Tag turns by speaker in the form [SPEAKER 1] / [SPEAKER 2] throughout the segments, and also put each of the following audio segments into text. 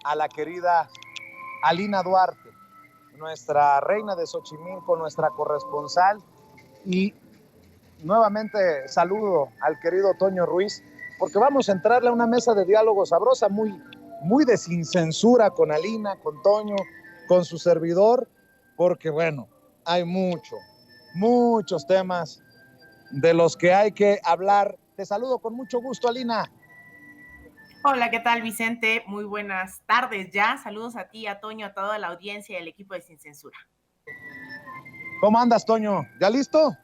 [SPEAKER 1] a la querida Alina Duarte, nuestra reina de Xochimilco, nuestra corresponsal, y nuevamente saludo al querido Toño Ruiz, porque vamos a entrarle a una mesa de diálogo sabrosa, muy de sin censura, con Alina, con Toño, con su servidor, porque bueno, hay muchos temas de los que hay que hablar. Te saludo con mucho gusto, Alina.
[SPEAKER 2] Hola, ¿qué tal, Vicente? Muy buenas tardes ya. Saludos a ti, a Toño, a toda la audiencia y al equipo de Sin Censura.
[SPEAKER 1] ¿Cómo andas, Toño? ¿Ya listo?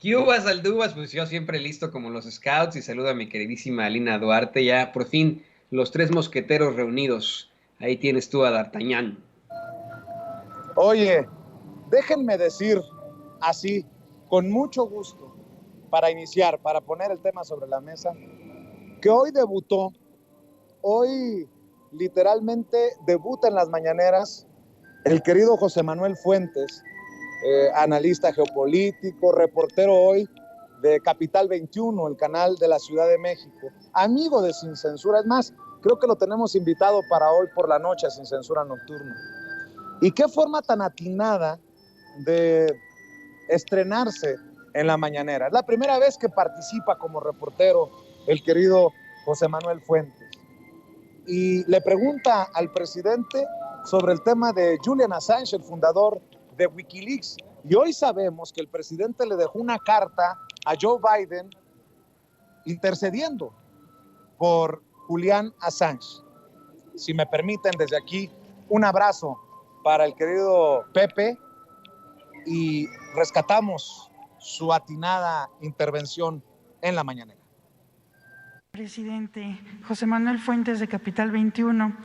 [SPEAKER 3] ¿Qué uvas, Aldubas? Pues yo siempre listo como los scouts y saludo a mi queridísima Alina Duarte. Ya por fin los tres mosqueteros reunidos. Ahí tienes tú a D'Artagnan.
[SPEAKER 1] Oye, déjenme decir así, con mucho gusto, para iniciar, para poner el tema sobre la mesa, que hoy literalmente debuta en las mañaneras el querido José Manuel Fuentes, analista geopolítico, reportero hoy de Capital 21, el canal de la Ciudad de México, amigo de Sin Censura. Es más, creo que lo tenemos invitado para hoy por la noche a Sin Censura Nocturno. Y qué forma tan atinada de estrenarse en la mañanera. Es la primera vez que participa como reportero el querido José Manuel Fuentes. Y le pregunta al presidente sobre el tema de Julian Assange, el fundador de Wikileaks. Y hoy sabemos que el presidente le dejó una carta a Joe Biden intercediendo por Julian Assange. Si me permiten, desde aquí, un abrazo para el querido Pepe y rescatamos su atinada intervención en la mañanera.
[SPEAKER 4] Presidente José Manuel Fuentes de Capital 21.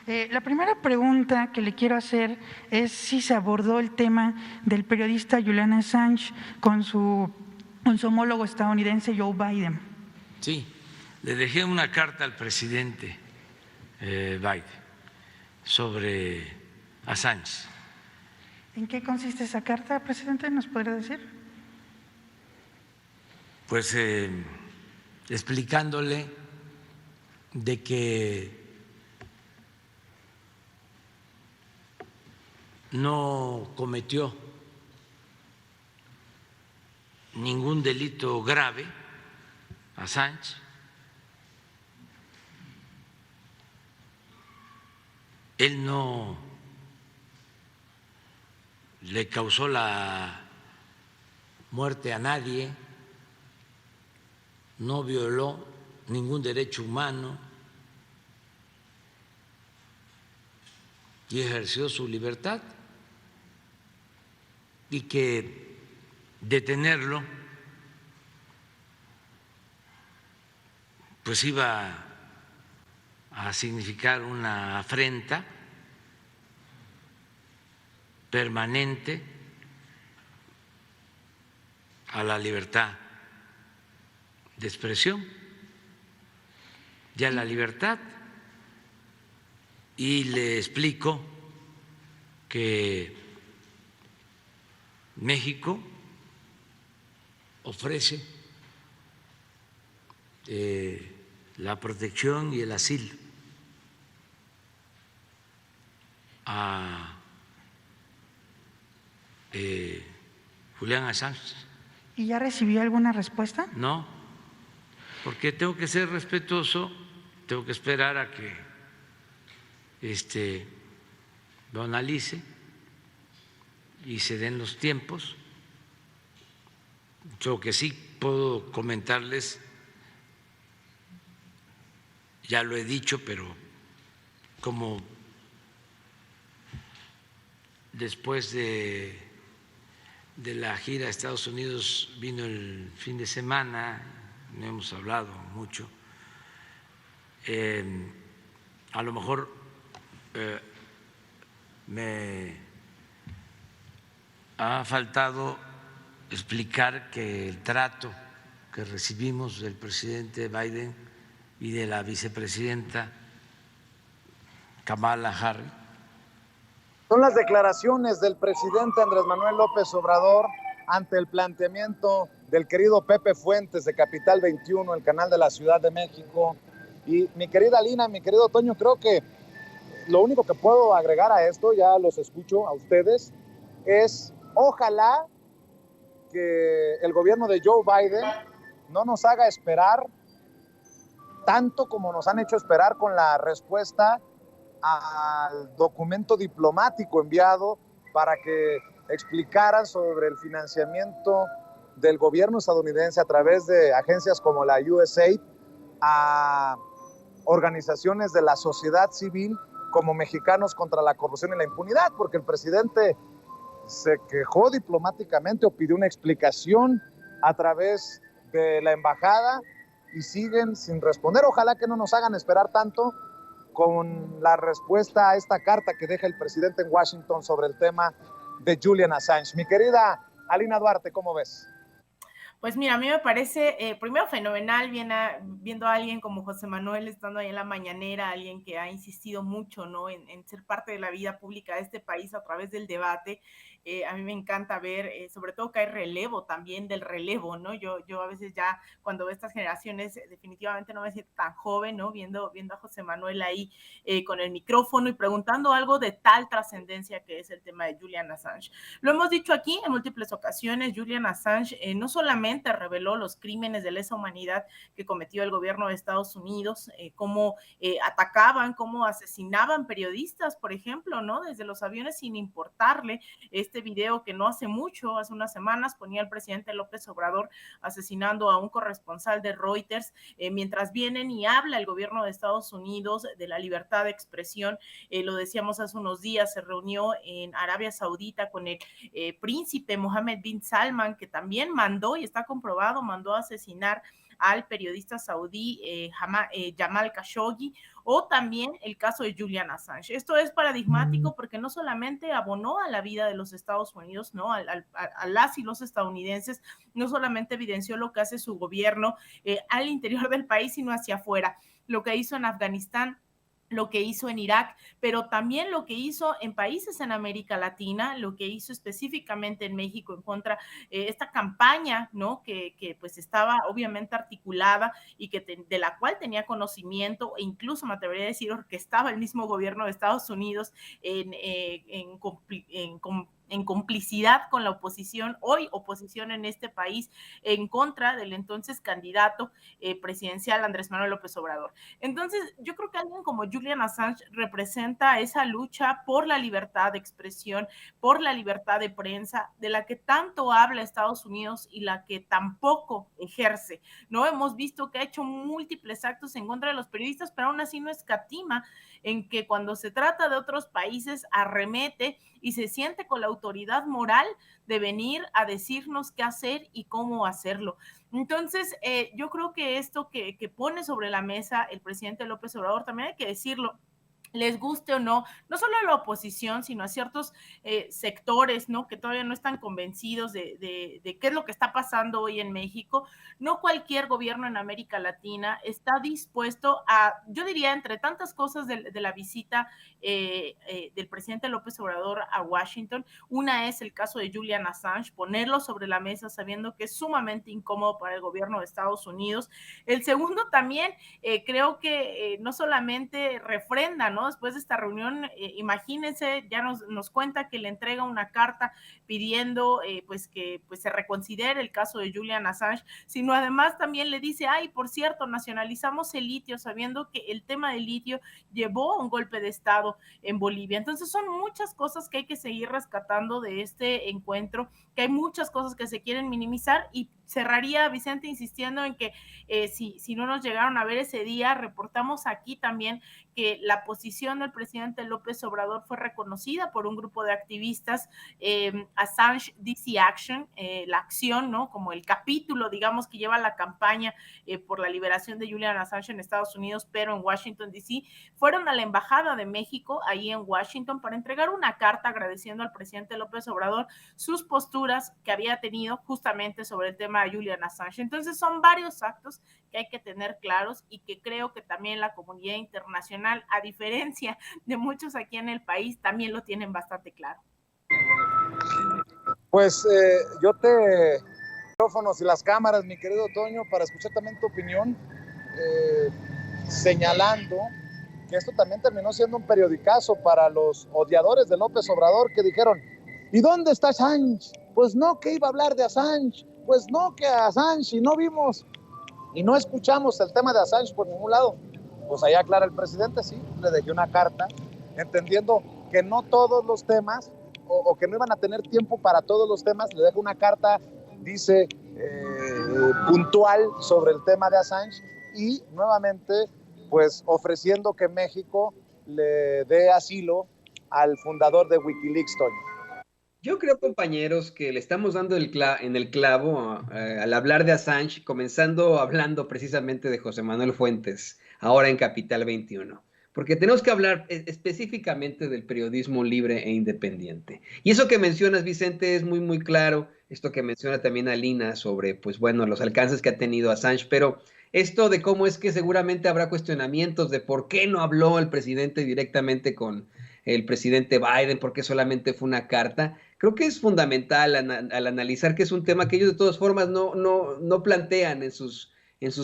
[SPEAKER 4] La primera pregunta que le quiero hacer es si se abordó el tema del periodista Julian Assange con su homólogo estadounidense Joe Biden.
[SPEAKER 5] Sí, le dejé una carta al presidente Biden sobre Assange.
[SPEAKER 4] ¿En qué consiste esa carta, presidente? ¿Nos podría decir?
[SPEAKER 5] Pues explicándole de que no cometió ningún delito grave Assange, él no le causó la muerte a nadie, no violó ningún derecho humano y ejerció su libertad, y que detenerlo pues iba a significar una afrenta permanente a la libertad de expresión y a la libertad. Y le explico que México ofrece la protección y el asilo a Julian Assange.
[SPEAKER 4] ¿Y ya recibió alguna respuesta?
[SPEAKER 5] No, porque tengo que ser respetuoso, tengo que esperar a que lo analice y se den los tiempos. Lo que sí puedo comentarles, ya lo he dicho, pero como después de la gira a Estados Unidos vino el fin de semana, no hemos hablado mucho, a lo mejor me ha faltado explicar que el trato que recibimos del presidente Biden y de la vicepresidenta Kamala Harris.
[SPEAKER 1] Son las declaraciones del presidente Andrés Manuel López Obrador ante el planteamiento del querido Pepe Fuentes de Capital 21, el canal de la Ciudad de México. Y mi querida Lina, mi querido Toño, creo que lo único que puedo agregar a esto, ya los escucho a ustedes, es ojalá que el gobierno de Joe Biden no nos haga esperar tanto como nos han hecho esperar con la respuesta al documento diplomático enviado para que explicaran sobre el financiamiento del gobierno estadounidense a través de agencias como la USAID a organizaciones de la sociedad civil como Mexicanos contra la Corrupción y la Impunidad, porque el presidente se quejó diplomáticamente o pidió una explicación a través de la embajada y siguen sin responder. Ojalá que no nos hagan esperar tanto con la respuesta a esta carta que deja el presidente en Washington sobre el tema de Julian Assange. Mi querida Alina Duarte, ¿cómo ves?
[SPEAKER 2] Pues mira, a mí me parece, primero fenomenal viendo a alguien como José Manuel estando ahí en la mañanera, alguien que ha insistido mucho, ¿no? en ser parte de la vida pública de este país a través del debate. A mí me encanta ver, sobre todo que hay relevo también del relevo, ¿no? Yo a veces ya cuando veo estas generaciones definitivamente no me siento tan joven, ¿no? Viendo a José Manuel ahí con el micrófono y preguntando algo de tal trascendencia que es el tema de Julian Assange. Lo hemos dicho aquí en múltiples ocasiones, Julian Assange no solamente reveló los crímenes de lesa humanidad que cometió el gobierno de Estados Unidos, cómo atacaban, cómo asesinaban periodistas, por ejemplo, ¿no? Desde los aviones sin importarle. Este video que no hace mucho, hace unas semanas, ponía el presidente López Obrador asesinando a un corresponsal de Reuters, mientras vienen y habla el gobierno de Estados Unidos de la libertad de expresión. Lo decíamos hace unos días, se reunió en Arabia Saudita con el príncipe Mohammed bin Salman, que también mandó, y está comprobado, mandó a asesinar al periodista saudí Jamal Khashoggi, o también el caso de Julian Assange. Esto es paradigmático porque no solamente abonó a la vida de los Estados Unidos, ¿no? a las y los estadounidenses, no solamente evidenció lo que hace su gobierno al interior del país, sino hacia afuera. Lo que hizo en Afganistán, lo que hizo en Irak, pero también lo que hizo en países en América Latina, lo que hizo específicamente en México en contra esta campaña, ¿no? Que pues estaba obviamente articulada y que de la cual tenía conocimiento e incluso me atrevería a decir orquestaba el mismo gobierno de Estados Unidos en complicidad con la oposición, hoy oposición en este país, en contra del entonces candidato presidencial Andrés Manuel López Obrador. Entonces, yo creo que alguien como Julian Assange representa esa lucha por la libertad de expresión, por la libertad de prensa, de la que tanto habla Estados Unidos y la que tampoco ejerce, ¿no? Hemos visto que ha hecho múltiples actos en contra de los periodistas, pero aún así no escatima en que cuando se trata de otros países arremete y se siente con la autoridad moral de venir a decirnos qué hacer y cómo hacerlo. Entonces, yo creo que esto que pone sobre la mesa el presidente López Obrador, también hay que decirlo, les guste o no, no solo a la oposición, sino a ciertos sectores, ¿no? Que todavía no están convencidos de qué es lo que está pasando hoy en México. No cualquier gobierno en América Latina está dispuesto a, yo diría, entre tantas cosas de la visita del presidente López Obrador a Washington, una es el caso de Julian Assange, ponerlo sobre la mesa sabiendo que es sumamente incómodo para el gobierno de Estados Unidos. El segundo también, creo que no solamente refrenda, ¿no? Después de esta reunión, imagínense, ya nos cuenta que le entrega una carta pidiendo pues que pues se reconsidere el caso de Julian Assange, sino además también le dice, ay, por cierto, nacionalizamos el litio, sabiendo que el tema del litio llevó a un golpe de Estado en Bolivia. Entonces son muchas cosas que hay que seguir rescatando de este encuentro, que hay muchas cosas que se quieren minimizar, y cerraría, Vicente, insistiendo en que si no nos llegaron a ver ese día, reportamos aquí también que la posición del presidente López Obrador fue reconocida por un grupo de activistas, Assange DC Action, la acción, ¿no? Como el capítulo, digamos, que lleva la campaña por la liberación de Julian Assange en Estados Unidos, pero en Washington DC, fueron a la Embajada de México, ahí en Washington, para entregar una carta agradeciendo al presidente López Obrador sus posturas que había tenido justamente sobre el tema de Julian Assange. Entonces son varios actos que hay que tener claros y que creo que también la comunidad internacional, a diferencia de muchos aquí en el país, también lo tienen bastante claro.
[SPEAKER 1] Pues yo te micrófonos y las cámaras, mi querido Toño, para escuchar también tu opinión, señalando que esto también terminó siendo un periodicazo para los odiadores de López Obrador, que dijeron, ¿y dónde está Assange? Pues no, que iba a hablar de Assange, pues no, que Assange, y no vimos, y no escuchamos el tema de Assange por ningún lado. Pues ahí aclara el presidente, sí, le dejé una carta, entendiendo que no todos los temas, o que no iban a tener tiempo para todos los temas, le dejo una carta, dice, puntual sobre el tema de Assange, y nuevamente, pues ofreciendo que México le dé asilo al fundador de Wikileaks, Toño.
[SPEAKER 3] Yo creo, compañeros, que le estamos dando en el clavo al hablar de Assange, comenzando hablando precisamente de José Manuel Fuentes, ahora en Capital 21. Porque tenemos que hablar específicamente del periodismo libre e independiente. Y eso que mencionas, Vicente, es muy, muy claro. Esto que menciona también Alina sobre, pues bueno, los alcances que ha tenido Assange, pero esto de cómo es que seguramente habrá cuestionamientos de por qué no habló el presidente directamente con el presidente Biden, por qué solamente fue una carta. Creo que es fundamental al analizar que es un tema que ellos de todas formas no plantean en sus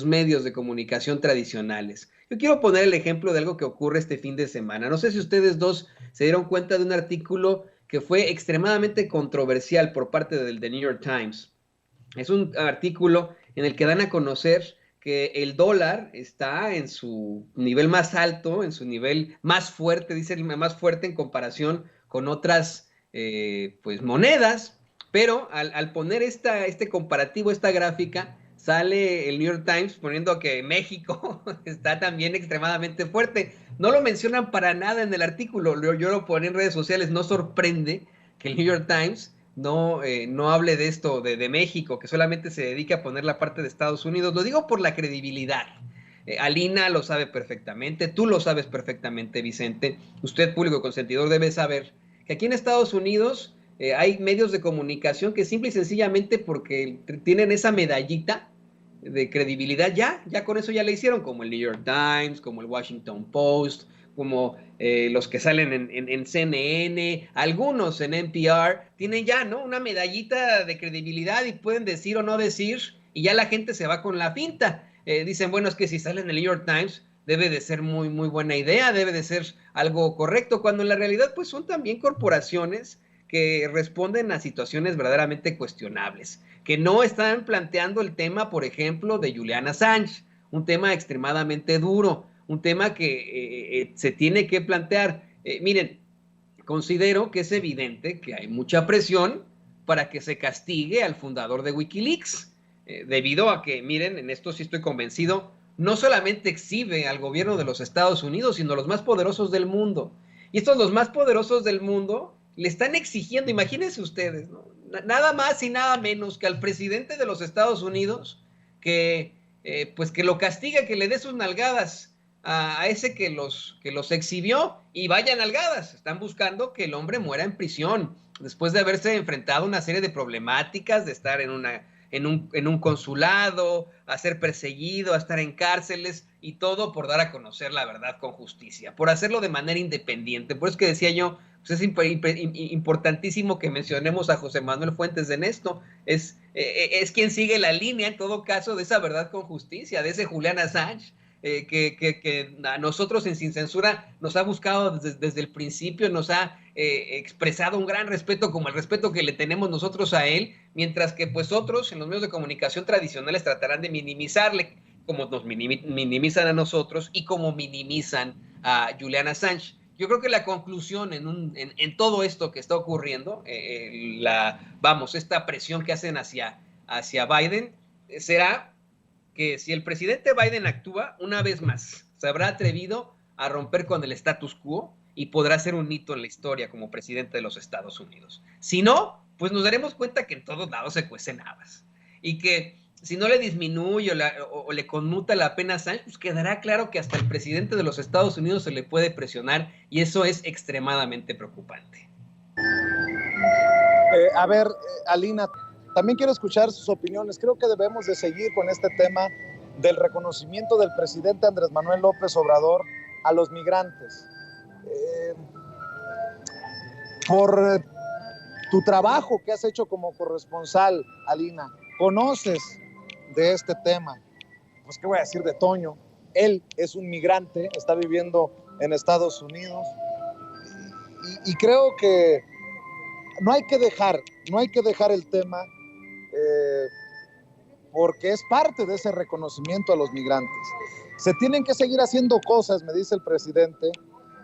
[SPEAKER 3] medios de comunicación tradicionales. Yo quiero poner el ejemplo de algo que ocurre este fin de semana. No sé si ustedes dos se dieron cuenta de un artículo que fue extremadamente controversial por parte del The New York Times. Es un artículo en el que dan a conocer que el dólar está en su nivel más alto, en su nivel más fuerte, dice más fuerte en comparación con otras pues monedas, pero al poner este comparativo, esta gráfica, sale el New York Times poniendo que México está también extremadamente fuerte. No lo mencionan para nada en el artículo, yo lo poní en redes sociales. No sorprende que el New York Times no hable de esto, de México, que solamente se dedica a poner la parte de Estados Unidos. Lo digo por la credibilidad. Alina lo sabe perfectamente, tú lo sabes perfectamente, Vicente. Usted, público consentidor, debe saber que aquí en Estados Unidos hay medios de comunicación que simple y sencillamente porque tienen esa medallita de credibilidad, ya con eso ya le hicieron, como el New York Times, como el Washington Post, como los que salen en CNN, algunos en NPR, tienen ya, ¿no?, una medallita de credibilidad y pueden decir o no decir, y ya la gente se va con la finta. Dicen, bueno, es que si sale en el New York Times, debe de ser muy, muy buena idea, debe de ser algo correcto, cuando en la realidad, pues son también corporaciones que responden a situaciones verdaderamente cuestionables, que no están planteando el tema, por ejemplo, de Julian Assange, un tema extremadamente duro, un tema que se tiene que plantear. Miren, considero que es evidente que hay mucha presión para que se castigue al fundador de Wikileaks, debido a que, miren, en esto sí estoy convencido, no solamente exhibe al gobierno de los Estados Unidos, sino a los más poderosos del mundo. Y estos, los más poderosos del mundo, le están exigiendo, imagínense ustedes, ¿no?, nada más y nada menos que al presidente de los Estados Unidos que lo castigue, que le dé sus nalgadas a ese que los exhibió, y vaya nalgadas. Están buscando que el hombre muera en prisión después de haberse enfrentado a una serie de problemáticas, de estar en un consulado, a ser perseguido, a estar en cárceles, y todo por dar a conocer la verdad con justicia, por hacerlo de manera independiente. Por eso que decía yo, pues es importantísimo que mencionemos a José Manuel Fuentes en esto. Es quien sigue la línea, en todo caso, de esa verdad con justicia, de ese Julian Assange, que a nosotros en Sin Censura nos ha buscado desde el principio, nos ha expresado un gran respeto, como el respeto que le tenemos nosotros a él, mientras que pues otros en los medios de comunicación tradicionales tratarán de minimizarle, como nos minimizan a nosotros y como minimizan a Julian Assange. Yo creo que la conclusión en todo esto que está ocurriendo, esta presión que hacen hacia Biden, será que si el presidente Biden actúa, una vez más, se habrá atrevido a romper con el status quo y podrá ser un hito en la historia como presidente de los Estados Unidos. Si no, pues nos daremos cuenta que en todos lados se cuecen habas, y que si no le disminuye o le conmuta la pena a Assange, pues quedará claro que hasta el presidente de los Estados Unidos se le puede presionar, y eso es extremadamente preocupante.
[SPEAKER 1] Alina, también quiero escuchar sus opiniones. Creo que debemos de seguir con este tema del reconocimiento del presidente Andrés Manuel López Obrador a los migrantes. Por tu trabajo que has hecho como corresponsal, Alina, conoces de este tema. Pues qué voy a decir de Toño. Él es un migrante, está viviendo en Estados Unidos. Y creo que no hay que dejar el tema porque es parte de ese reconocimiento a los migrantes. Se tienen que seguir haciendo cosas, me dice el presidente,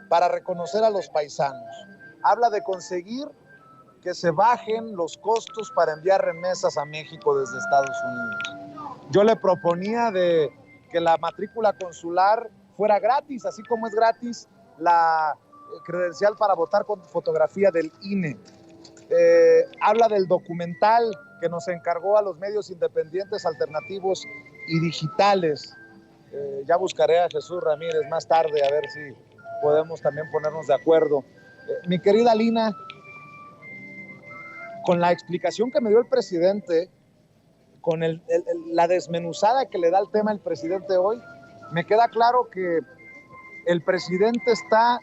[SPEAKER 1] para reconocer a los paisanos. Habla de conseguir que se bajen los costos para enviar remesas a México desde Estados Unidos. Yo le proponía de que la matrícula consular fuera gratis, así como es gratis la credencial para votar con fotografía del INE. Habla del documental que nos encargó a los medios independientes, alternativos y digitales. Ya buscaré a Jesús Ramírez más tarde a ver si podemos también ponernos de acuerdo. Mi querida Lina, con la explicación que me dio el presidente, con la desmenuzada que le da el tema el presidente hoy, me queda claro que el presidente está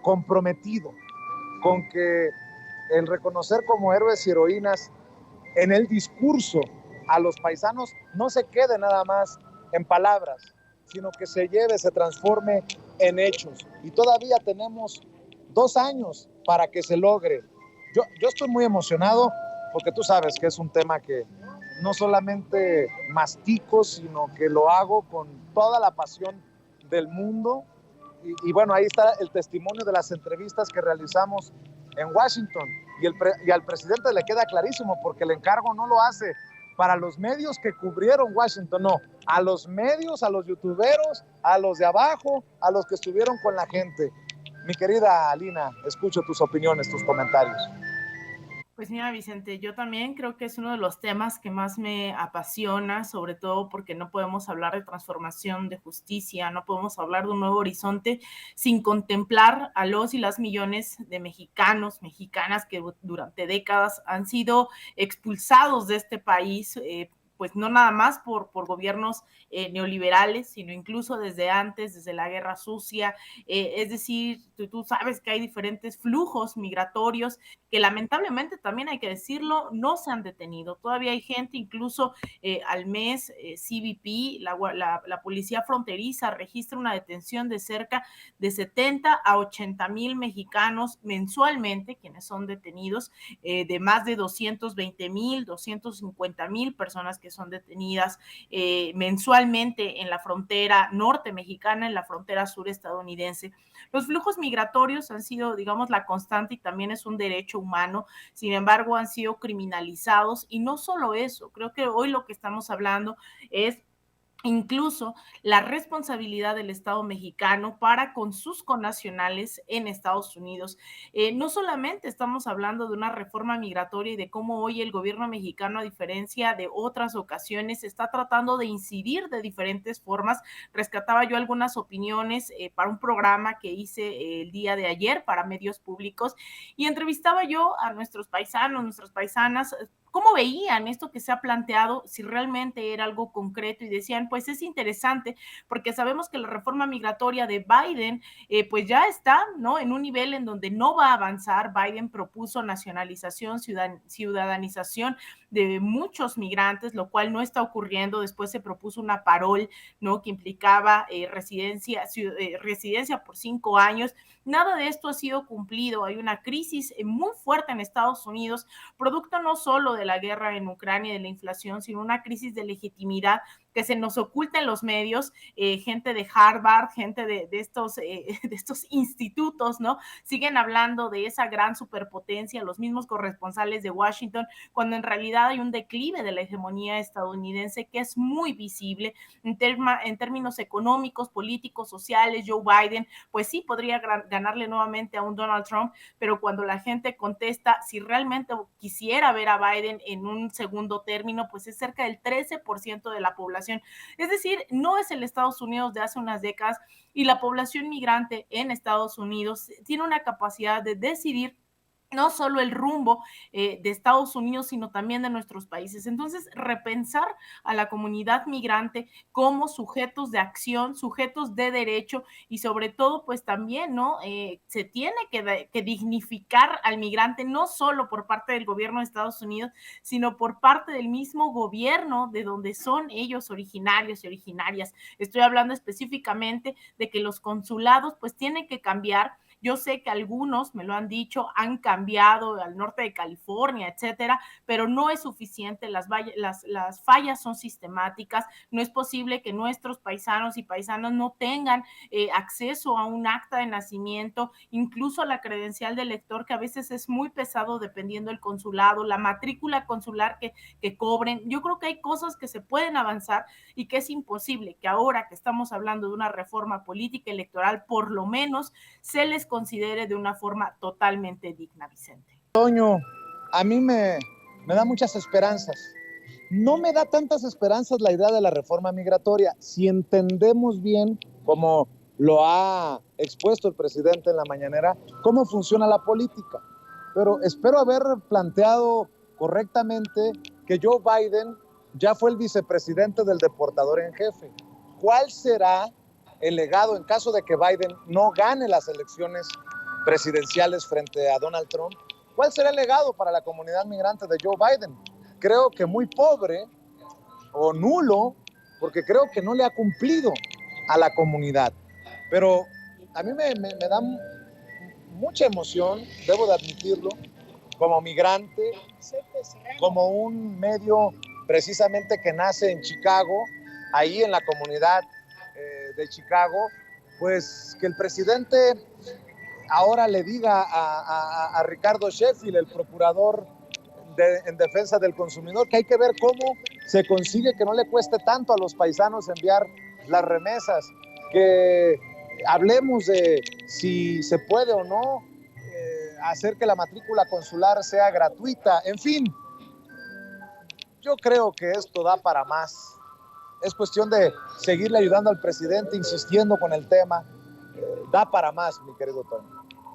[SPEAKER 1] comprometido con que el reconocer como héroes y heroínas en el discurso a los paisanos no se quede nada más en palabras, sino que se lleve, se transforme en hechos. Y todavía tenemos 2 años para que se logre. Yo estoy muy emocionado porque tú sabes que es un tema que no solamente mastico, sino que lo hago con toda la pasión del mundo. Y bueno, ahí está el testimonio de las entrevistas que realizamos en Washington. Y al presidente le queda clarísimo porque el encargo no lo hace para los medios que cubrieron Washington, no, a los medios, a los youtuberos, a los de abajo, a los que estuvieron con la gente. Mi querida Alina, escucho tus opiniones, tus comentarios.
[SPEAKER 2] Pues mira, Vicente, yo también creo que es uno de los temas que más me apasiona, sobre todo porque no podemos hablar de transformación, de justicia, no podemos hablar de un nuevo horizonte sin contemplar a los y las millones de mexicanos, mexicanas que durante décadas han sido expulsados de este país, pues no nada más por gobiernos neoliberales, sino incluso desde antes, desde la Guerra Sucia. Es decir, tú sabes que hay diferentes flujos migratorios que lamentablemente también hay que decirlo, no se han detenido. Todavía hay gente, incluso al mes, CBP, la Policía Fronteriza registra una detención de cerca de 70 a 80 mil mexicanos mensualmente, quienes son detenidos, de más de 220 mil, 250 mil personas que son detenidas mensualmente en la frontera norte mexicana, en la frontera sur estadounidense. Los flujos migratorios han sido, digamos, la constante y también es un derecho humano, sin embargo, han sido criminalizados y no solo eso, creo que hoy lo que estamos hablando es incluso la responsabilidad del Estado mexicano para con sus connacionales en Estados Unidos. No solamente estamos hablando de una reforma migratoria y de cómo hoy el gobierno mexicano, a diferencia de otras ocasiones, está tratando de incidir de diferentes formas. Rescataba yo algunas opiniones para un programa que hice el día de ayer para medios públicos y entrevistaba yo a nuestros paisanos, nuestras paisanas, cómo veían esto que se ha planteado, si realmente era algo concreto y decían, pues es interesante porque sabemos que la reforma migratoria de Biden pues ya está, ¿no? En un nivel en donde no va a avanzar. Biden propuso nacionalización, ciudadanización de muchos migrantes, lo cual no está ocurriendo. Después se propuso una parol, ¿no? Que implicaba residencia por 5 años. Nada de esto ha sido cumplido. Hay una crisis muy fuerte en Estados Unidos, producto no solo de la guerra en Ucrania y de la inflación, sino una crisis de legitimidad que se nos oculta en los medios. Gente de Harvard, gente de estos institutos, ¿no? Siguen hablando de esa gran superpotencia, los mismos corresponsales de Washington, cuando en realidad hay un declive de la hegemonía estadounidense que es muy visible en términos económicos, políticos, sociales. Joe Biden, pues sí, podría ganarle nuevamente a un Donald Trump, pero cuando la gente contesta si realmente quisiera ver a Biden en un segundo término, pues es cerca del 13% de la población. Es decir, no es el Estados Unidos de hace unas décadas y la población migrante en Estados Unidos tiene una capacidad de decidir no solo el rumbo de Estados Unidos, sino también de nuestros países. Entonces, repensar a la comunidad migrante como sujetos de acción, sujetos de derecho y sobre todo, pues también, ¿no? Se tiene que dignificar al migrante, no solo por parte del gobierno de Estados Unidos, sino por parte del mismo gobierno de donde son ellos originarios y originarias. Estoy hablando específicamente de que los consulados, pues tienen que cambiar. Yo sé que algunos, me lo han dicho, han cambiado al norte de California, etcétera, pero no es suficiente, las fallas son sistemáticas, no es posible que nuestros paisanos y paisanas no tengan acceso a un acta de nacimiento, incluso a la credencial de lector, que a veces es muy pesado dependiendo del consulado, la matrícula consular que cobren. Yo creo que hay cosas que se pueden avanzar y que es imposible que ahora que estamos hablando de una reforma política electoral, por lo menos se les considere de una forma totalmente digna, Vicente.
[SPEAKER 1] Toño, a mí me da muchas esperanzas. No me da tantas esperanzas la idea de la reforma migratoria. Si entendemos bien, como lo ha expuesto el presidente en la mañanera, cómo funciona la política. Pero espero haber planteado correctamente que Joe Biden ya fue el vicepresidente del deportador en jefe. ¿Cuál será el legado en caso de que Biden no gane las elecciones presidenciales frente a Donald Trump? ¿Cuál será el legado para la comunidad migrante de Joe Biden? Creo que muy pobre o nulo, porque creo que no le ha cumplido a la comunidad. Pero a mí me da mucha emoción, debo de admitirlo, como migrante, como un medio precisamente que nace en Chicago, ahí en la comunidad de Chicago, pues que el presidente ahora le diga a Ricardo Sheffield, el procurador en defensa del consumidor, que hay que ver cómo se consigue que no le cueste tanto a los paisanos enviar las remesas, que hablemos de si se puede o no hacer que la matrícula consular sea gratuita. En fin, yo creo que esto da para más. Es cuestión de seguirle ayudando al presidente, insistiendo con el tema. Da para más, mi querido Tony.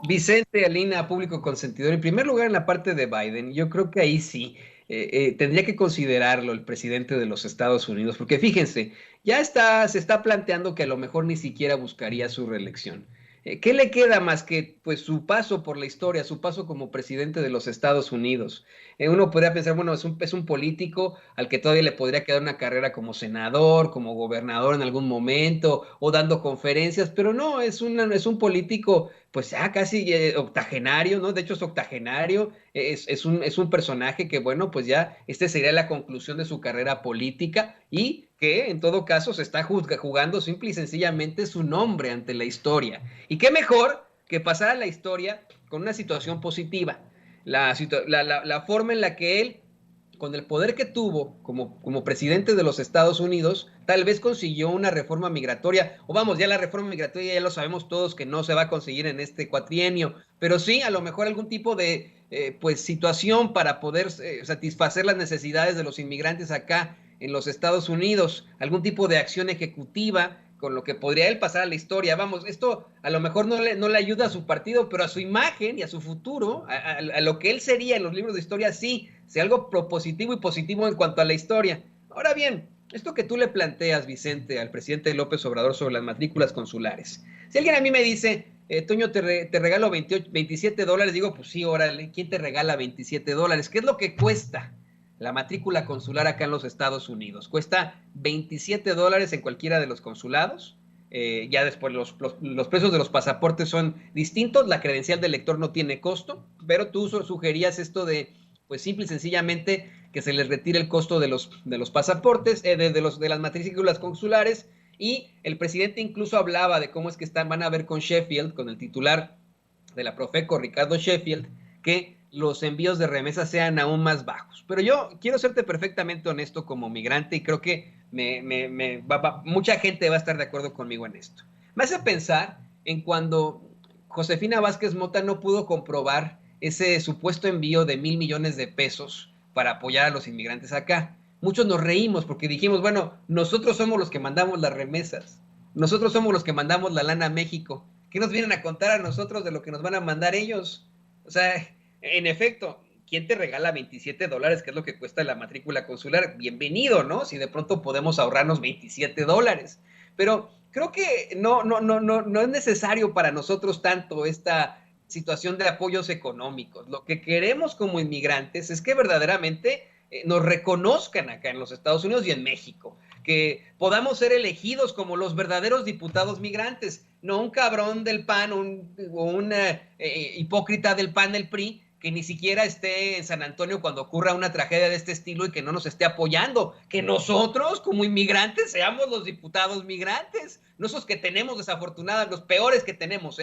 [SPEAKER 3] Vicente, Alina, público consentidor. En primer lugar, en la parte de Biden, yo creo que ahí sí tendría que considerarlo el presidente de los Estados Unidos, porque fíjense, se está planteando que a lo mejor ni siquiera buscaría su reelección. ¿Qué le queda más que pues su paso por la historia, su paso como presidente de los Estados Unidos? Uno podría pensar, bueno, es un político al que todavía le podría quedar una carrera como senador, como gobernador en algún momento, o dando conferencias, pero no, es un político pues ya casi octogenario, ¿no? De hecho es octogenario, es un personaje que, bueno, pues ya sería la conclusión de su carrera política y que en todo caso se está jugando simple y sencillamente su nombre ante la historia. Y qué mejor que pasar a la historia con una situación positiva. La forma en la que él, con el poder que tuvo como presidente de los Estados Unidos, tal vez consiguió una reforma migratoria, o vamos, ya la reforma migratoria ya lo sabemos todos que no se va a conseguir en este cuatrienio, pero sí a lo mejor algún tipo de pues situación para poder satisfacer las necesidades de los inmigrantes acá en los Estados Unidos, algún tipo de acción ejecutiva con lo que podría él pasar a la historia. Vamos, esto a lo mejor no le ayuda a su partido, pero a su imagen y a su futuro, a lo que él sería en los libros de historia, sí, sea algo propositivo y positivo en cuanto a la historia. Ahora bien, esto que tú le planteas, Vicente, al presidente López Obrador sobre las matrículas consulares, si alguien a mí me dice, Toño, te regalo $27, digo, pues sí, órale, ¿quién te regala $27? ¿Qué es lo que cuesta la matrícula consular acá en los Estados Unidos? Cuesta $27 en cualquiera de los consulados. Ya después los precios de los pasaportes son distintos. La credencial del lector no tiene costo, pero tú sugerías esto de, pues simple y sencillamente, que se les retire el costo de los pasaportes, de las matrículas consulares. Y el presidente incluso hablaba de cómo es que van a ver con Sheffield, con el titular de la Profeco, Ricardo Sheffield, que los envíos de remesas sean aún más bajos. Pero yo quiero serte perfectamente honesto como migrante y creo que mucha gente va a estar de acuerdo conmigo en esto. Me hace pensar en cuando Josefina Vázquez Mota no pudo comprobar ese supuesto envío de $1,000 millones para apoyar a los inmigrantes acá. Muchos nos reímos porque dijimos, bueno, nosotros somos los que mandamos las remesas, nosotros somos los que mandamos la lana a México. ¿Qué nos vienen a contar a nosotros de lo que nos van a mandar ellos? O sea, En efecto, ¿quién te regala $27, que es lo que cuesta la matrícula consular? Bienvenido, ¿no? Si de pronto podemos ahorrarnos $27. Pero creo que no es necesario para nosotros tanto esta situación de apoyos económicos. Lo que queremos como inmigrantes es que verdaderamente nos reconozcan acá en los Estados Unidos y en México, que podamos ser elegidos como los verdaderos diputados migrantes, no un cabrón del PAN o un hipócrita del PAN del PRI que ni siquiera esté en San Antonio cuando ocurra una tragedia de este estilo y que no nos esté apoyando, que nosotros como inmigrantes seamos los diputados migrantes, no esos que tenemos desafortunados, los peores que tenemos,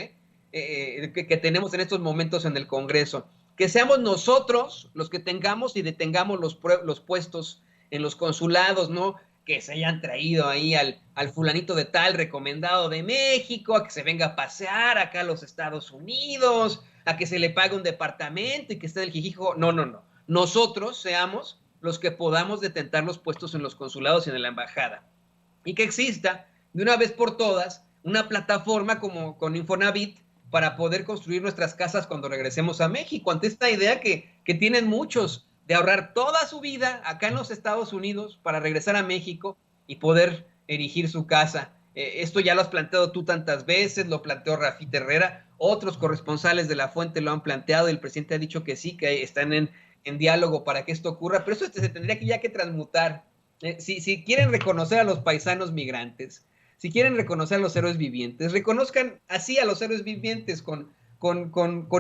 [SPEAKER 3] que tenemos en estos momentos en el Congreso, que seamos nosotros los que tengamos y detengamos los puestos en los consulados, ¿no? Que se hayan traído ahí al fulanito de tal recomendado de México, a que se venga a pasear acá a los Estados Unidos, a que se le pague un departamento y que esté en el jijijo. No. Nosotros seamos los que podamos detentar los puestos en los consulados y en la embajada. Y que exista de una vez por todas una plataforma como con Infonavit para poder construir nuestras casas cuando regresemos a México, ante esta idea que tienen muchos de ahorrar toda su vida acá en los Estados Unidos para regresar a México y poder erigir su casa. Esto ya lo has planteado tú tantas veces, lo planteó Rafita Herrera, otros corresponsales de La Fuente lo han planteado y el presidente ha dicho que sí, que están en diálogo para que esto ocurra, pero eso se tendría que ya que transmutar. Si quieren reconocer a los paisanos migrantes, si quieren reconocer a los héroes vivientes, reconozcan así a los héroes vivientes con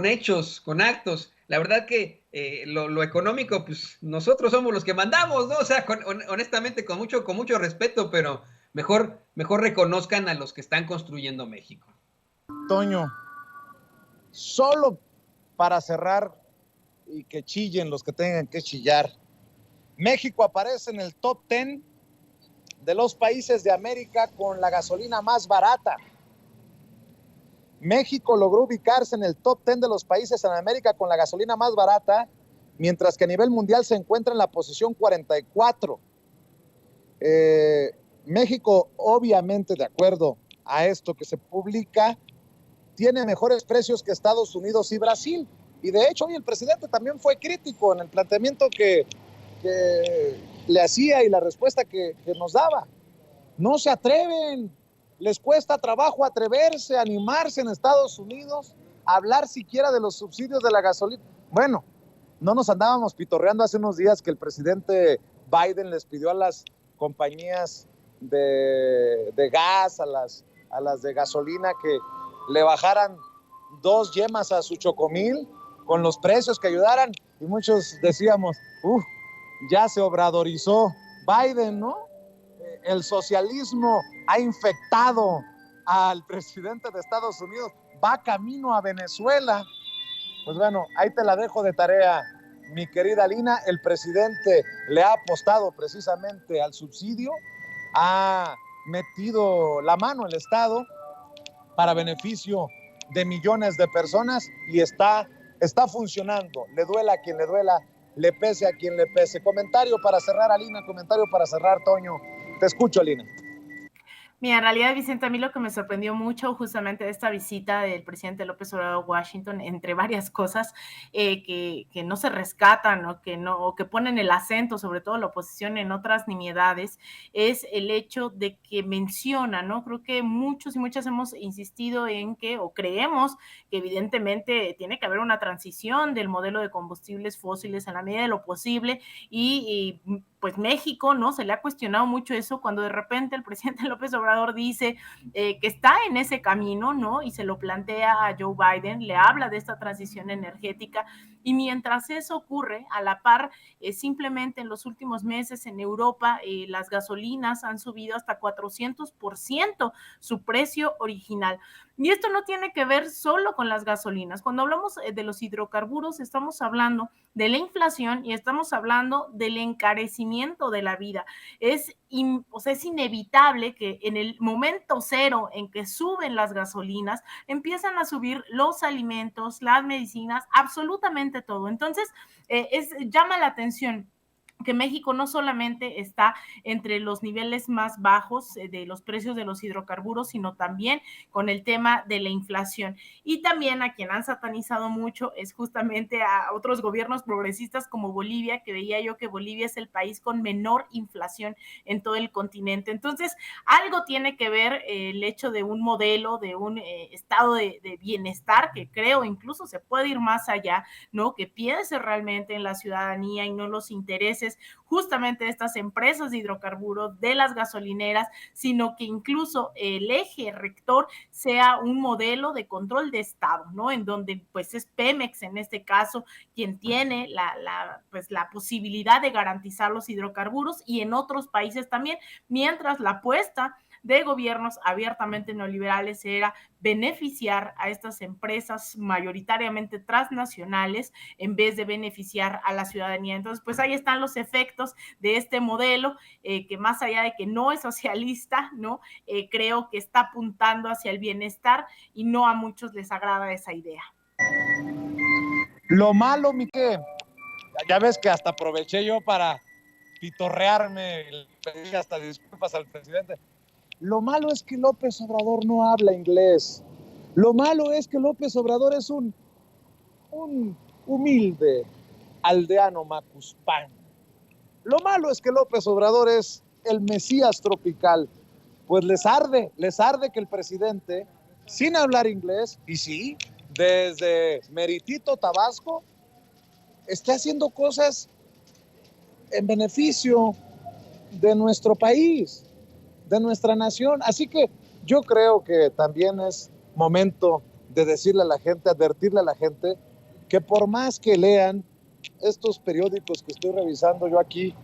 [SPEAKER 3] hechos, con actos. La verdad que lo económico, pues nosotros somos los que mandamos, ¿no? O sea, honestamente, con mucho respeto, pero mejor reconozcan a los que están construyendo México.
[SPEAKER 1] Toño, solo para cerrar y que chillen los que tengan que chillar, México aparece en el top 10 de los países de América con la gasolina más barata. México logró ubicarse en el top 10 de los países en América con la gasolina más barata, mientras que a nivel mundial se encuentra en la posición 44. México, obviamente, de acuerdo a esto que se publica, tiene mejores precios que Estados Unidos y Brasil. Y de hecho, hoy el presidente también fue crítico en el planteamiento que le hacía y la respuesta que nos daba. No se atreven, les cuesta trabajo atreverse, animarse en Estados Unidos, hablar siquiera de los subsidios de la gasolina. Bueno, no nos andábamos pitorreando hace unos días que el presidente Biden les pidió a las compañías de gas, a las de gasolina, que le bajaran 2 yemas a su chocomil con los precios, que ayudaran, y muchos decíamos, ya se obradorizó Biden, ¿no? El socialismo ha infectado al presidente de Estados Unidos, va camino a Venezuela. Pues bueno, ahí te la dejo de tarea, mi querida Lina. El presidente le ha apostado precisamente al subsidio, ha metido la mano el Estado para beneficio de millones de personas y está funcionando. Le duela a quien le duela, le pese a quien le pese. Comentario para cerrar, Alina, comentario para cerrar, Toño. Te escucho, Alina.
[SPEAKER 2] Mira, en realidad, Vicente, a mí lo que me sorprendió mucho justamente de esta visita del presidente López Obrador a Washington, entre varias cosas que no se rescatan o que ponen el acento, sobre todo la oposición, en otras nimiedades, es el hecho de que menciona, ¿no? Creo que muchos y muchas hemos insistido en que, o creemos que evidentemente tiene que haber una transición del modelo de combustibles fósiles en la medida de lo posible y pues México, ¿no? Se le ha cuestionado mucho eso cuando de repente el presidente López Obrador dice que está en ese camino, ¿no? Y se lo plantea a Joe Biden, le habla de esta transición energética y mientras eso ocurre, a la par, simplemente en los últimos meses en Europa las gasolinas han subido hasta 400% su precio original. Y esto no tiene que ver solo con las gasolinas. Cuando hablamos de los hidrocarburos, estamos hablando de la inflación y estamos hablando del encarecimiento de la vida. Es inevitable que en el momento cero en que suben las gasolinas, empiezan a subir los alimentos, las medicinas, absolutamente todo. Entonces, llama la atención que México no solamente está entre los niveles más bajos de los precios de los hidrocarburos, sino también con el tema de la inflación. Y también a quien han satanizado mucho es justamente a otros gobiernos progresistas como Bolivia, que veía yo que Bolivia es el país con menor inflación en todo el continente. Entonces, algo tiene que ver el hecho de un modelo, de un estado de bienestar, que creo incluso se puede ir más allá, ¿no? Que piense realmente en la ciudadanía y no en los intereses justamente de estas empresas de hidrocarburos, de las gasolineras, sino que incluso el eje rector sea un modelo de control de Estado, ¿no? En donde pues es Pemex en este caso quien tiene la posibilidad de garantizar los hidrocarburos, y en otros países también, mientras la apuesta de gobiernos abiertamente neoliberales era beneficiar a estas empresas mayoritariamente transnacionales en vez de beneficiar a la ciudadanía. Entonces, pues ahí están los efectos de este modelo que más allá de que no es socialista, ¿no? Creo que está apuntando hacia el bienestar y no a muchos les agrada esa idea.
[SPEAKER 1] Lo malo, Mique, ya ves que hasta aproveché yo para pitorrearme, le pedí hasta disculpas al presidente. Lo malo es que López Obrador no habla inglés. Lo malo es que López Obrador es un humilde aldeano macuspano. Lo malo es que López Obrador es el Mesías tropical. Pues les arde que el presidente, sin hablar inglés, y sí, desde Meritito, Tabasco, esté haciendo cosas en beneficio de nuestro país, de nuestra nación. Así que yo creo que también es momento de decirle a la gente, advertirle a la gente, que por más que lean estos periódicos que estoy revisando yo aquí,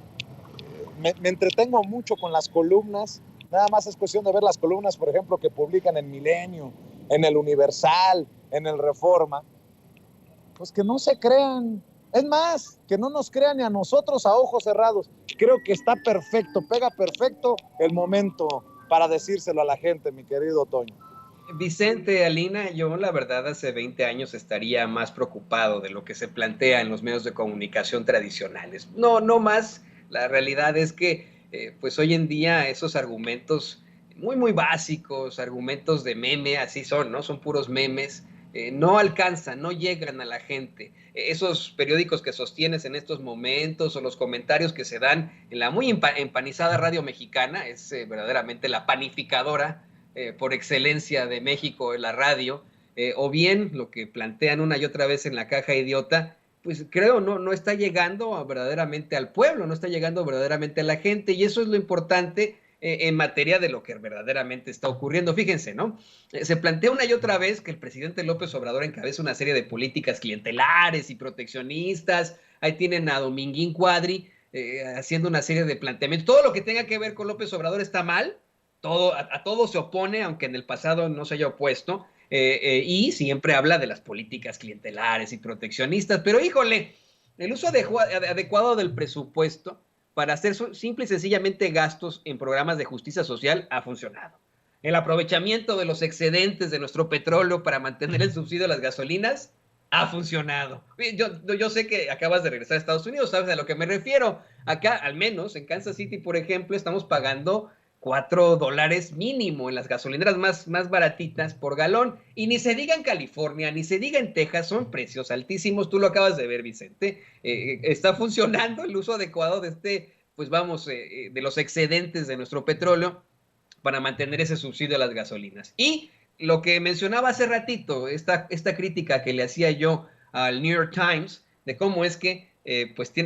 [SPEAKER 1] me entretengo mucho con las columnas. Nada más es cuestión de ver las columnas, por ejemplo, que publican en Milenio, en el Universal, en el Reforma. Pues que no se crean. Es más, que no nos crean ni a nosotros a ojos cerrados. Creo que está perfecto, pega perfecto el momento para decírselo a la gente, mi querido Toño.
[SPEAKER 3] Vicente, Alina, yo la verdad hace 20 años estaría más preocupado de lo que se plantea en los medios de comunicación tradicionales. No más. La realidad es que pues hoy en día esos argumentos muy básicos, argumentos de meme, así son, ¿no? Son puros memes. No alcanzan, no llegan a la gente. Esos periódicos que sostienes en estos momentos o los comentarios que se dan en la muy empanizada Radio Mexicana, es verdaderamente la panificadora por excelencia de México en la radio, o bien lo que plantean una y otra vez en la caja idiota, pues creo no está llegando verdaderamente al pueblo, no está llegando verdaderamente a la gente, y eso es lo importante en materia de lo que verdaderamente está ocurriendo. Fíjense, ¿no? Se plantea una y otra vez que el presidente López Obrador encabeza una serie de políticas clientelares y proteccionistas. Ahí tienen a Dominguín Cuadri haciendo una serie de planteamientos. Todo lo que tenga que ver con López Obrador está mal, a todo se opone, aunque en el pasado no se haya opuesto, y siempre habla de las políticas clientelares y proteccionistas. Pero híjole, el uso adecuado del presupuesto para hacer simple y sencillamente gastos en programas de justicia social ha funcionado. El aprovechamiento de los excedentes de nuestro petróleo para mantener el subsidio a las gasolinas ha funcionado. Yo sé que acabas de regresar a Estados Unidos, sabes a lo que me refiero. Acá, al menos en Kansas City, por ejemplo, estamos pagando $4 mínimo en las gasolineras más baratitas por galón. Y ni se diga en California, ni se diga en Texas, son precios altísimos. Tú lo acabas de ver, Vicente. Está funcionando el uso adecuado de de los excedentes de nuestro petróleo para mantener ese subsidio a las gasolinas. Y lo que mencionaba hace ratito, esta crítica que le hacía yo al New York Times, de cómo es que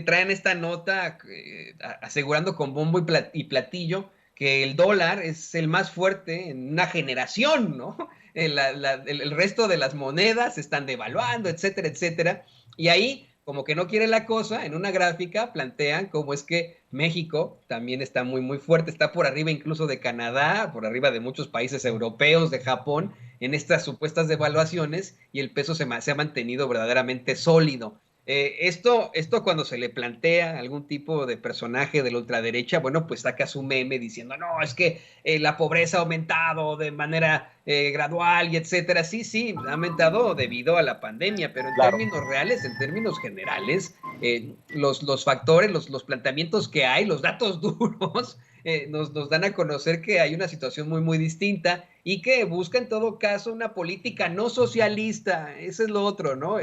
[SPEAKER 3] traen esta nota asegurando con bombo y platillo que el dólar es el más fuerte en una generación, ¿no? El resto de las monedas se están devaluando, etcétera, etcétera. Y ahí, como que no quiere la cosa, en una gráfica plantean cómo es que México también está muy fuerte, está por arriba incluso de Canadá, por arriba de muchos países europeos, de Japón, en estas supuestas devaluaciones, y el peso se ha mantenido verdaderamente sólido. Esto cuando se le plantea algún tipo de personaje de la ultraderecha, bueno, pues saca su meme diciendo, no, es que la pobreza ha aumentado de manera gradual y etcétera. Sí, ha aumentado debido a la pandemia, pero en términos reales, en términos generales, los factores, los planteamientos que hay, los datos duros, nos dan a conocer que hay una situación muy distinta y que busca en todo caso una política no socialista. Ese es lo otro, ¿no?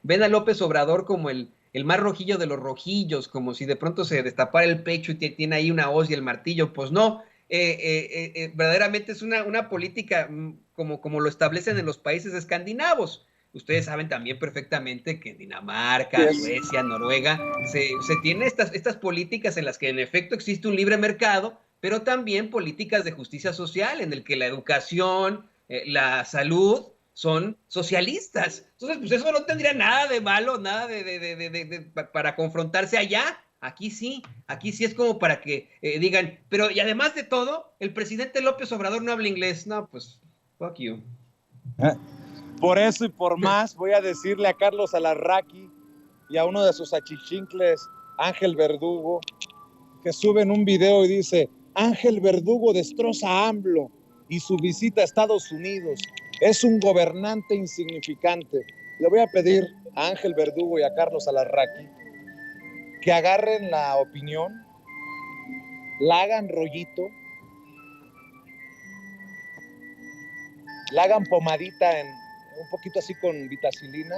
[SPEAKER 3] Ven a López Obrador como el más rojillo de los rojillos, como si de pronto se destapara el pecho y tiene ahí una hoz y el martillo. Pues no, verdaderamente es una política como lo establecen en los países escandinavos. Ustedes saben también perfectamente que en Dinamarca, Suecia, Noruega, se tiene estas políticas en las que en efecto existe un libre mercado, pero también políticas de justicia social, en el que la educación, la salud son socialistas. Entonces, pues eso no tendría nada de malo, nada para confrontarse allá. Aquí sí es como para que digan, pero y además de todo, el presidente López Obrador no habla inglés. No, pues, fuck you.
[SPEAKER 1] Por eso y por más, voy a decirle a Carlos Alarraqui y a uno de sus achichincles, Ángel Verdugo, que suben un video y dice, Ángel Verdugo destroza a AMLO y su visita a Estados Unidos. Es un gobernante insignificante. Le voy a pedir a Ángel Verdugo y a Carlos Alarraqui que agarren la opinión, la hagan rollito, la hagan pomadita en un poquito así con vitacilina.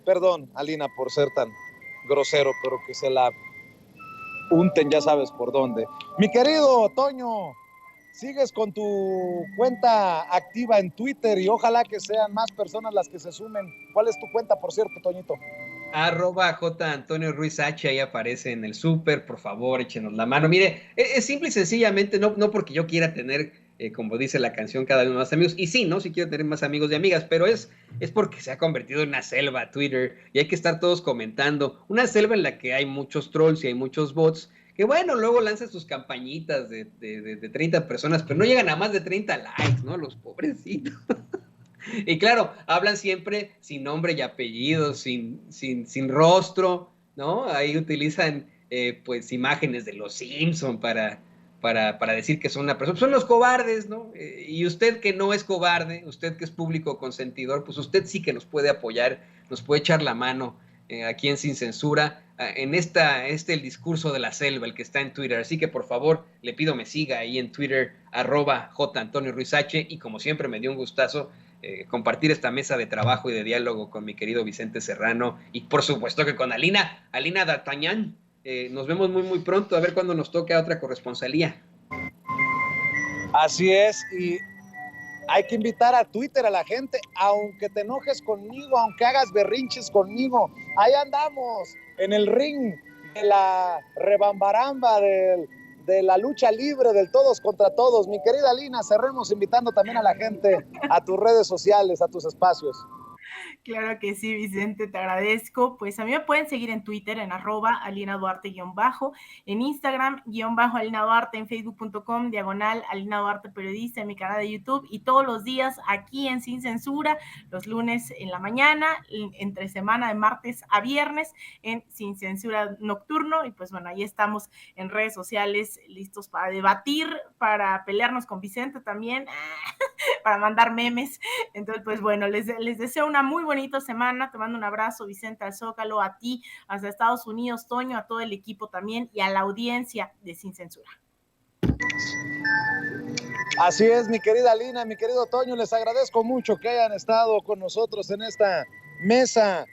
[SPEAKER 1] Perdón, Alina, por ser tan grosero, pero que se la unten, ya sabes por dónde. Mi querido Toño, sigues con tu cuenta activa en Twitter y ojalá que sean más personas las que se sumen. ¿Cuál es tu cuenta, por cierto, Toñito?
[SPEAKER 3] @J. Antonio Ruiz H, ahí aparece en el súper, por favor, échenos la mano. Mire, es simple y sencillamente, no porque yo quiera tener, como dice la canción, cada vez más amigos, y sí, ¿no? Sí quiero tener más amigos y amigas, pero es porque se ha convertido en una selva Twitter, y hay que estar todos comentando, una selva en la que hay muchos trolls y hay muchos bots, que bueno, luego lanzan sus campañitas de 30 personas, pero no llegan a más de 30 likes, ¿no? Los pobrecitos. Y claro, hablan siempre sin nombre y apellido, sin rostro, ¿no? Ahí utilizan pues imágenes de los Simpson para decir que son una persona. Son los cobardes, ¿no? Y usted que no es cobarde, usted que es público consentidor, pues usted sí que nos puede apoyar, nos puede echar la mano aquí en Sin Censura, en el discurso de la selva, el que está en Twitter. Así que por favor, le pido me siga ahí en Twitter, @J. Antonio Ruiz H, y como siempre me dio un gustazo compartir esta mesa de trabajo y de diálogo con mi querido Vicente Serrano y por supuesto que con Alina D'Artagnan. Nos vemos muy pronto, a ver cuándo nos toca otra corresponsalía.
[SPEAKER 1] Así es, y hay que invitar a Twitter a la gente, aunque te enojes conmigo, aunque hagas berrinches conmigo, ahí andamos en el ring de la rebambaramba, de la lucha libre, del todos contra todos. Mi querida Alina, cerremos invitando también a la gente a tus redes sociales, a tus espacios.
[SPEAKER 2] Claro que sí, Vicente, te agradezco. Pues a mí me pueden seguir en Twitter en @AlinaDuarte_, en Instagram _Alina Duarte, en Facebook.com /Alina Duarte Periodista, en mi canal de YouTube, y todos los días aquí en Sin Censura, los lunes en la mañana, entre semana de martes a viernes, en Sin Censura Nocturno. Y pues bueno, ahí estamos en redes sociales listos para debatir, para pelearnos con Vicente también, para mandar memes. Entonces, pues bueno, les deseo una muy bonita semana. Te mando un abrazo, Vicente, al Zócalo, a ti, hasta Estados Unidos, Toño, a todo el equipo también y a la audiencia de Sin Censura.
[SPEAKER 1] Así es, mi querida Alina, mi querido Toño, les agradezco mucho que hayan estado con nosotros en esta mesa